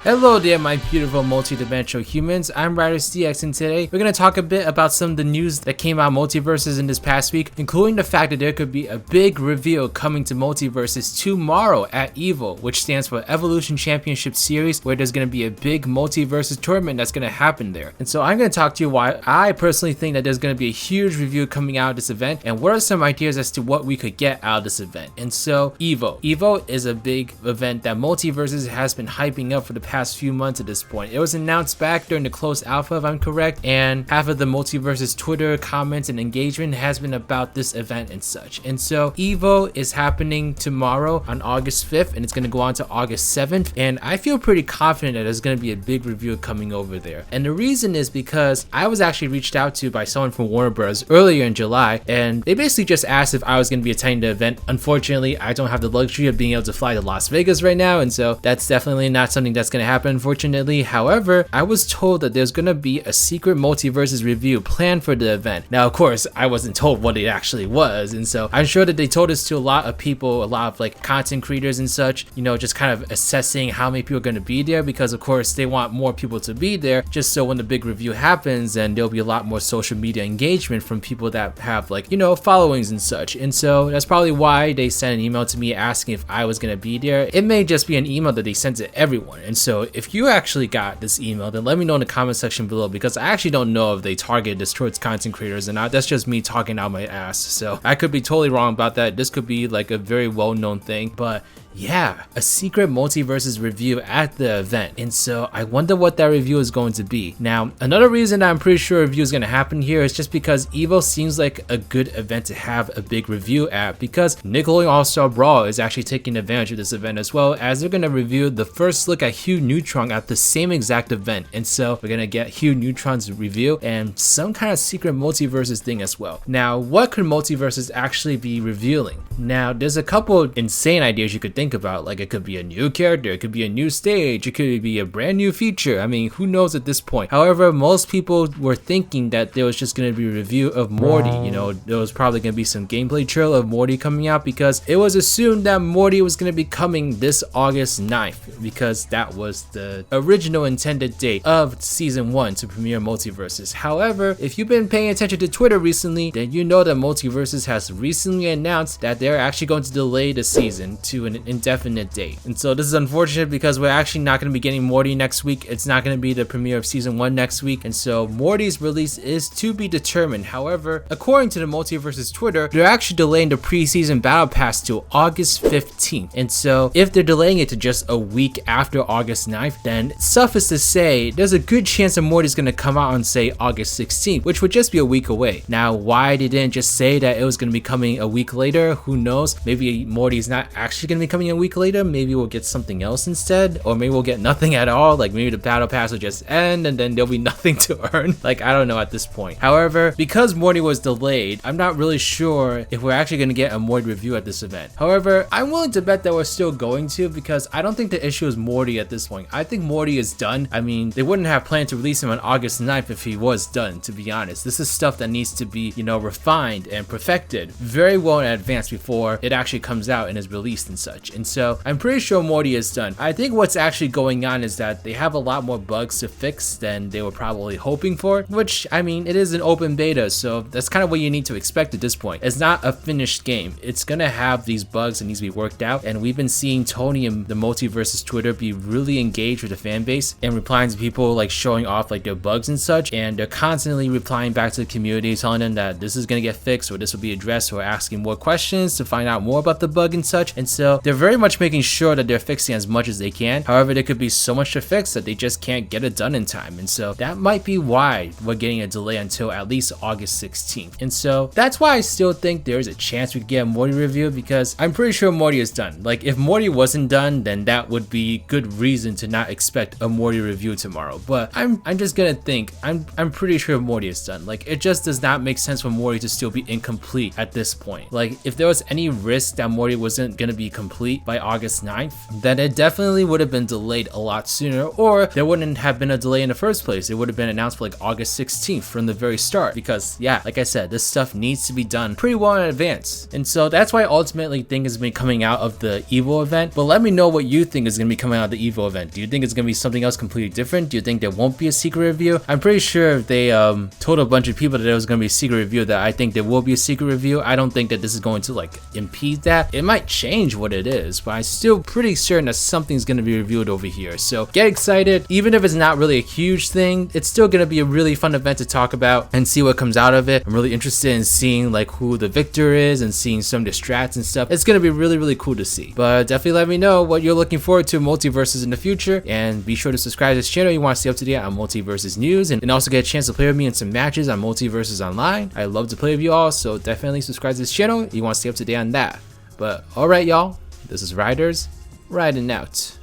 Hello there, my beautiful multi-dimensional humans. I'm RidersDX, and today we're going to talk a bit about some of the news that came out MultiVersus in this past week, including the fact that there could be a big reveal coming to MultiVersus tomorrow at EVO, which stands for Evolution Championship Series, where there's going to be a big MultiVersus tournament that's going to happen there. And so I'm going to talk to you why I personally think that there's going to be a huge review coming out of this event, and what are some ideas as to what we could get out of this event. And so EVO is a big event that MultiVersus has been hyping up for the past few months at this point. It was announced back during the closed alpha, if I'm correct, and half of the MultiVersus Twitter comments and engagement has been about this event and such. And so EVO is happening tomorrow on August 5th, and it's going to go on to August 7th, and I feel pretty confident that there's going to be a big review coming over there. And the reason is because I was actually reached out to by someone from Warner Bros. Earlier in July, and they basically just asked if I was going to be attending the event. Unfortunately, I don't have the luxury of being able to fly to Las Vegas right now, and so that's definitely not something that's going to happen, unfortunately. However, I was told that there's gonna be a secret MultiVersus review planned for the event. Now, of course, I wasn't told what it actually was, and so I'm sure that they told this to a lot of people, a lot of like content creators and such, you know, just kind of assessing how many people are gonna be there, because of course they want more people to be there, just so when the big review happens, then there'll be a lot more social media engagement from people that have, like, you know, followings and such. And so that's probably why they sent an email to me asking if I was gonna be there. It may just be an email that they sent to everyone, and so if you actually got this email, then let me know in the comment section below, because I actually don't know if they targeted this towards content creators or not. That's just me talking out my ass, so I could be totally wrong about that. This could be like a very well-known thing, but yeah, a secret MultiVersus review at the event. And so I wonder what that review is going to be. Now, another reason that I'm pretty sure a review is going to happen here is just because EVO seems like a good event to have a big review at, because Nickelodeon All-Star Brawl is actually taking advantage of this event, as well as they're going to review the first look at Hugh Neutron at the same exact event. And so we're going to get Hugh Neutron's review and some kind of secret MultiVersus thing as well. Now, what could MultiVersus actually be revealing? Now, there's a couple insane ideas you could think about. Like, it could be a new character, it could be a new stage, it could be a brand new feature. I mean, who knows at this point? However, most people were thinking that there was just going to be a review of Morty. You know, there was probably going to be some gameplay trailer of Morty coming out, because it was assumed that Morty was going to be coming this August 9th, because that was the original intended date of season 1 to premiere MultiVersus. However, if you've been paying attention to Twitter recently, then you know that MultiVersus has recently announced that they're actually going to delay the season to an indefinite date. And so this is unfortunate, because we're actually not going to be getting Morty next week. It's not going to be the premiere of season 1 next week, and so Morty's release is to be determined. However, according to the MultiVersus Twitter, they're actually delaying the preseason battle pass to August 15th. And so if they're delaying it to just a week after August 9th, then suffice to say, there's a good chance that Morty's going to come out on, say, August 16th, which would just be a week away. Now, why they didn't just say that it was going to be coming a week later, who knows? Maybe Morty's not actually going to be coming a week later. Maybe we'll get something else instead, or maybe we'll get nothing at all. Like, maybe the battle pass will just end and then there'll be nothing to earn. Like, I don't know at this point. However, because Morty was delayed, I'm not really sure if we're actually going to get a Morty review at this event. However, I'm willing to bet that we're still going to, because I don't think the issue is Morty at this point. I think Morty is done. I mean, they wouldn't have planned to release him on August 9th if he was done, to be honest. This is stuff that needs to be, you know, refined and perfected very well in advance before it actually comes out and is released and such. And so I'm pretty sure Morty is done. I think what's actually going on is that they have a lot more bugs to fix than they were probably hoping for, which, I mean, it is an open beta, so that's kind of what you need to expect at this point. It's not a finished game. It's gonna have these bugs that needs to be worked out, and we've been seeing Tony and the MultiVersus Twitter be really engaged with the fan base and replying to people, like showing off like their bugs and such, and they're constantly replying back to the community, telling them that this is gonna get fixed, or this will be addressed, or asking more questions to find out more about the bug and such. And so they're very much making sure that they're fixing as much as they can. However, there could be so much to fix that they just can't get it done in time, and so that might be why we're getting a delay until at least August 16th. And so that's why I still think there's a chance we could get a Morty review, because I'm pretty sure Morty is done. Like, if Morty wasn't done, then that would be good reason to not expect a Morty review tomorrow. But I'm just gonna think I'm pretty sure Morty is done. Like, it just does not make sense for Morty to still be incomplete at this point. Like, if there was any risk that Morty wasn't gonna be complete, complete by August 9th, then it definitely would have been delayed a lot sooner, or there wouldn't have been a delay in the first place. It would have been announced for like August 16th from the very start, because yeah, like I said, this stuff needs to be done pretty well in advance. And so that's why I ultimately think it's been coming out of the EVO event. But let me know what you think is going to be coming out of the EVO event. Do you think it's going to be something else completely different? Do you think there won't be a secret review? I'm pretty sure if they told a bunch of people that there was going to be a secret review, that I think there will be a secret review. I don't think that this is going to like impede that. It might change what it is, but I'm still pretty certain that something's going to be revealed over here. So get excited. Even if it's not really a huge thing, it's still going to be a really fun event to talk about and see what comes out of it. I'm really interested in seeing like who the victor is and seeing some of the strats and stuff. It's going to be really cool to see. But definitely let me know what you're looking forward to in MultiVersus in the future, and be sure to subscribe to this channel if you want to stay up to date on MultiVersus news, and also get a chance to play with me in some matches on MultiVersus Online. I love to play with you all, so definitely subscribe to this channel if you want to stay up to date on that. But alright y'all, this is Riders, riding out.